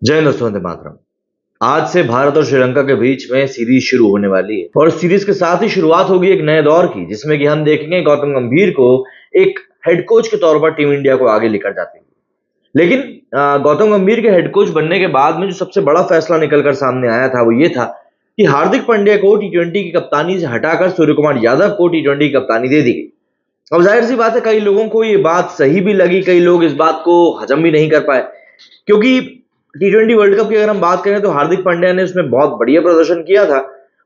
जय हिंद दोस्तों, वंदे मातरम। आज से भारत और श्रीलंका के बीच में सीरीज शुरू होने वाली है और सीरीज के साथ ही शुरुआत होगी एक नए दौर की, जिसमें कि हम देखेंगे गौतम गंभीर को एक हेड कोच के तौर पर टीम इंडिया को आगे लेकर जाते हैं। लेकिन गौतम गंभीर के हेड कोच बनने के बाद में जो सबसे बड़ा फैसला निकलकर सामने आया था वो ये था कि हार्दिक पांड्या को टी20 की कप्तानी से हटाकर सूर्य कुमार यादव को टी20 की कप्तानी दे दी गई। अब जाहिर सी बात है, कई लोगों को ये बात सही भी लगी, कई लोग इस बात को हजम भी नहीं कर पाए, क्योंकि टी20 वर्ल्ड कप की अगर हम बात करें तो हार्दिक पांड्या ने उसमें बहुत बढ़िया प्रदर्शन किया था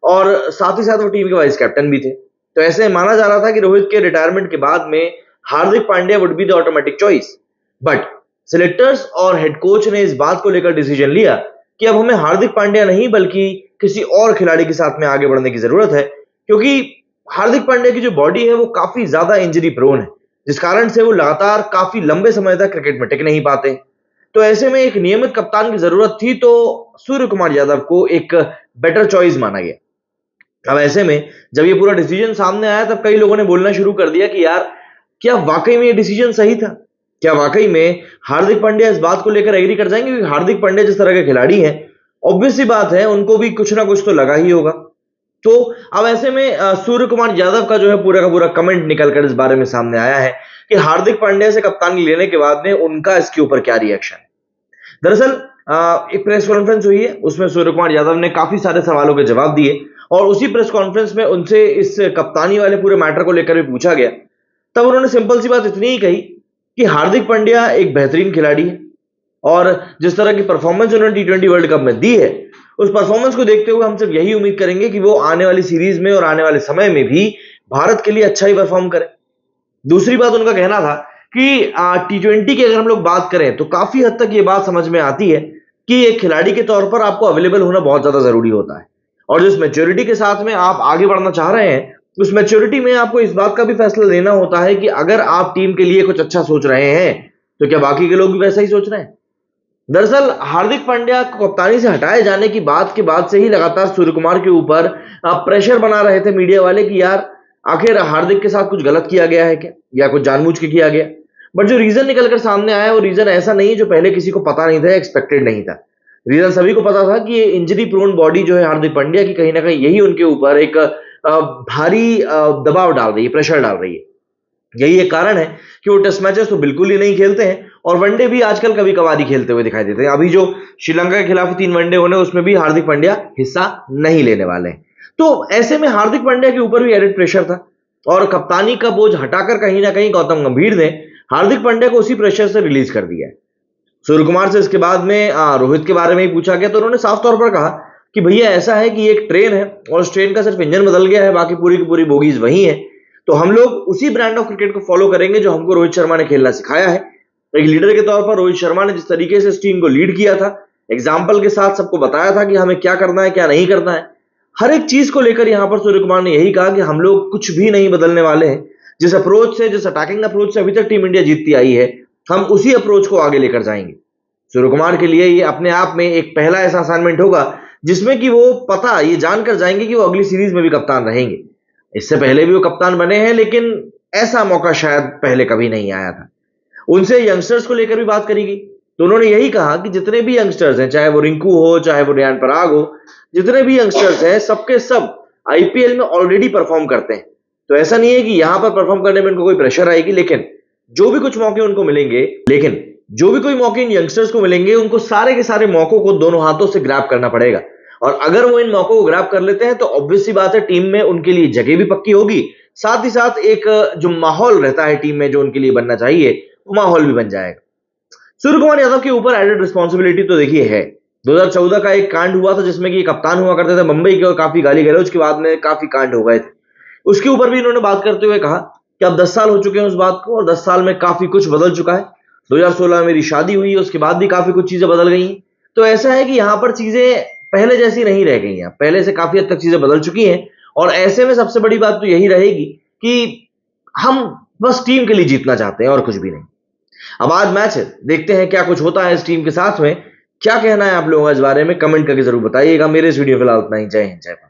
और साथ ही साथ वो टीम के वाइस कैप्टन भी थे। तो ऐसे माना जा रहा था कि रोहित के रिटायरमेंट के बाद में Hardik Pandya would be the automatic choice, but selectors और हेड कोच ने इस बात को लेकर डिसीजन लिया कि अब हमें हार्दिक पांड्या नहीं बल्कि किसी और खिलाड़ी के साथ में आगे बढ़ने की जरूरत है, क्योंकि हार्दिक पांड्या की जो बॉडी है वो काफी ज्यादा इंजरी प्रोन है, जिस कारण से वो लगातार काफी लंबे समय तक क्रिकेट में टिक नहीं पाते। तो ऐसे में एक नियमित कप्तान की जरूरत थी, तो सूर्य कुमार यादव को एक बेटर चॉइस माना गया। अब ऐसे में जब ये पूरा डिसीजन सामने आया तब कई लोगों ने बोलना शुरू कर दिया कि यार, क्या वाकई में ये डिसीजन सही था? क्या वाकई में हार्दिक पांड्या इस बात को लेकर एग्री कर जाएंगे? क्योंकि हार्दिक पांड्या जिस तरह के खिलाड़ी हैं, ऑब्वियस सी बात है उनको भी कुछ ना कुछ तो लगा ही होगा। तो अब ऐसे में सूर्य कुमार यादव का जो है पूरा का पूरा कमेंट निकलकर इस बारे में सामने आया है कि हार्दिक पांड्या से कप्तानी लेने के बाद में उनका इसके ऊपर क्या रिएक्शन है। दरअसल एक प्रेस कॉन्फ्रेंस हुई है, उसमें सूर्य कुमार यादव ने काफी सारे सवालों के जवाब दिए और उसी प्रेस कॉन्फ्रेंस में उनसे इस कप्तानी वाले पूरे मैटर को लेकर भी पूछा गया। तब उन्होंने सिंपल सी बात इतनी ही कही कि हार्दिक पांड्या एक बेहतरीन खिलाड़ी है और जिस तरह की परफॉर्मेंस उन्होंने टी20 वर्ल्ड कप में दी है, उस परफॉर्मेंस को देखते हुए हम सिर्फ यही उम्मीद करेंगे कि वो आने वाली सीरीज में और आने वाले समय में भी भारत के लिए अच्छा ही परफॉर्म करे। दूसरी बात उनका कहना था कि टी20 की अगर हम लोग बात करें तो काफी हद तक ये बात समझ में आती है कि एक खिलाड़ी के तौर पर आपको अवेलेबल होना बहुत ज्यादा जरूरी होता है, और जिस मैच्योरिटी के साथ में आप आगे बढ़ना चाह रहे हैं उस मैच्योरिटी में आपको इस बात का भी फैसला लेना होता है कि अगर आप टीम के लिए कुछ अच्छा सोच रहे हैं तो क्या बाकी के लोग भी वैसा ही सोच रहे हैं। दरअसल हार्दिक पांड्या को कप्तानी से हटाए जाने की बात के बाद से ही लगातार सूर्य कुमार के ऊपर प्रेशर बना रहे थे मीडिया वाले कि यार, आखिर हार्दिक के साथ कुछ गलत किया गया है क्या, या कुछ जानबूझ के किया गया। बट जो रीजन निकलकर सामने आया वो रीजन ऐसा नहीं जो पहले किसी को पता नहीं था, एक्सपेक्टेड नहीं था। रीजन सभी को पता था कि ये इंजरी प्रोन बॉडी जो है हार्दिक पांड्या की, कहीं ना कहीं यही उनके ऊपर एक भारी दबाव डाल रही है, प्रेशर डाल रही है। यही एक कारण है कि वो टेस्ट मैचेस तो बिल्कुल ही नहीं खेलते हैं और वनडे भी आजकल कभी कभार ही खेलते हुए दिखाई देते हैं। अभी जो श्रीलंका के खिलाफ 3 वनडे होने उसमें भी हार्दिक पांड्या हिस्सा नहीं लेने वाले हैं। तो ऐसे में हार्दिक पांड्या के ऊपर भी एडेड प्रेशर था और कप्तानी का बोझ हटाकर कहीं ना कहीं गौतम गंभीर ने हार्दिक पांड्या को उसी प्रेशर से रिलीज कर दिया है। सूर्य कुमार से इसके बाद में रोहित के बारे में ही पूछा गया तो उन्होंने साफ तौर पर कहा कि भैया, ऐसा है कि एक ट्रेन है और उस ट्रेन का सिर्फ इंजन बदल गया है, बाकी पूरी की पूरी बोगीज वही है। तो हम लोग उसी ब्रांड ऑफ क्रिकेट को फॉलो करेंगे जो हमको रोहित शर्मा ने खेलना सिखाया है। एक लीडर के तौर पर रोहित शर्मा ने जिस तरीके से इस टीम को लीड किया था, एग्जाम्पल के साथ सबको बताया था कि हमें क्या करना है क्या नहीं करना है, हर एक चीज को लेकर यहां पर सूर्य कुमार ने यही कहा कि हम लोग कुछ भी नहीं बदलने वाले हैं। जिस अप्रोच से, जिस अटैकिंग अप्रोच से अभी तक टीम इंडिया जीतती आई है, हम उसी अप्रोच को आगे लेकर जाएंगे। सूर्य कुमार के लिए ये अपने आप में एक पहला ऐसा असाइनमेंट होगा जिसमें कि वो ये जानकर जाएंगे कि वो अगली सीरीज में भी कप्तान रहेंगे। इससे पहले भी वो कप्तान बने हैं, लेकिन ऐसा मौका शायद पहले कभी नहीं आया था। उनसे यंगस्टर्स को लेकर भी बात करी गई तो उन्होंने यही कहा कि जितने भी यंगस्टर्स हैं, चाहे वो रिंकू हो, चाहे वो रियान पराग हो, जितने भी यंगस्टर्स हैं सबके सब आईपीएल में ऑलरेडी परफॉर्म करते हैं। तो ऐसा नहीं है कि यहां पर परफॉर्म करने में उनको कोई प्रेशर आएगी, लेकिन जो भी कोई मौके इन यंगस्टर्स को मिलेंगे, उनको सारे के सारे मौकों को दोनों हाथों से ग्रैब करना पड़ेगा। और अगर वो इन मौकों को ग्रैब कर लेते हैं तो ऑब्वियस सी बात है टीम में उनके लिए जगह भी पक्की होगी, साथ ही साथ एक जो माहौल रहता है टीम में जो उनके लिए बनना चाहिए वो माहौल भी बन जाएगा। सूर्य कुमार यादव के ऊपर एडेड रिस्पॉन्सिबिलिटी तो देखिए है। 2014 का एक कांड हुआ था जिसमें कि कप्तान हुआ करते थे मुंबई के और काफी गाली गलौज के बाद में काफी कांड हो गए थे। उसके ऊपर भी इन्होंने बात करते हुए कहा कि अब 10 साल हो चुके हैं उस बात को और 10 साल में काफी कुछ बदल चुका है। 2016 में मेरी शादी हुई, उसके बाद भी काफी कुछ चीजें बदल गई। तो ऐसा है कि यहाँ पर चीजें पहले जैसी नहीं रह गई हैं, पहले से काफी हद तक चीजें बदल चुकी हैं। और ऐसे में सबसे बड़ी बात तो यही रहेगी कि हम बस टीम के लिए जीतना चाहते हैं और कुछ भी नहीं। अब आज मैच है, देखते हैं क्या कुछ होता है इस टीम के साथ में। क्या कहना है आप लोगों का इस बारे में, कमेंट करके जरूर बताइएगा। मेरे इस वीडियो फिलहाल उतना ही। जय हिंद, जय भारत।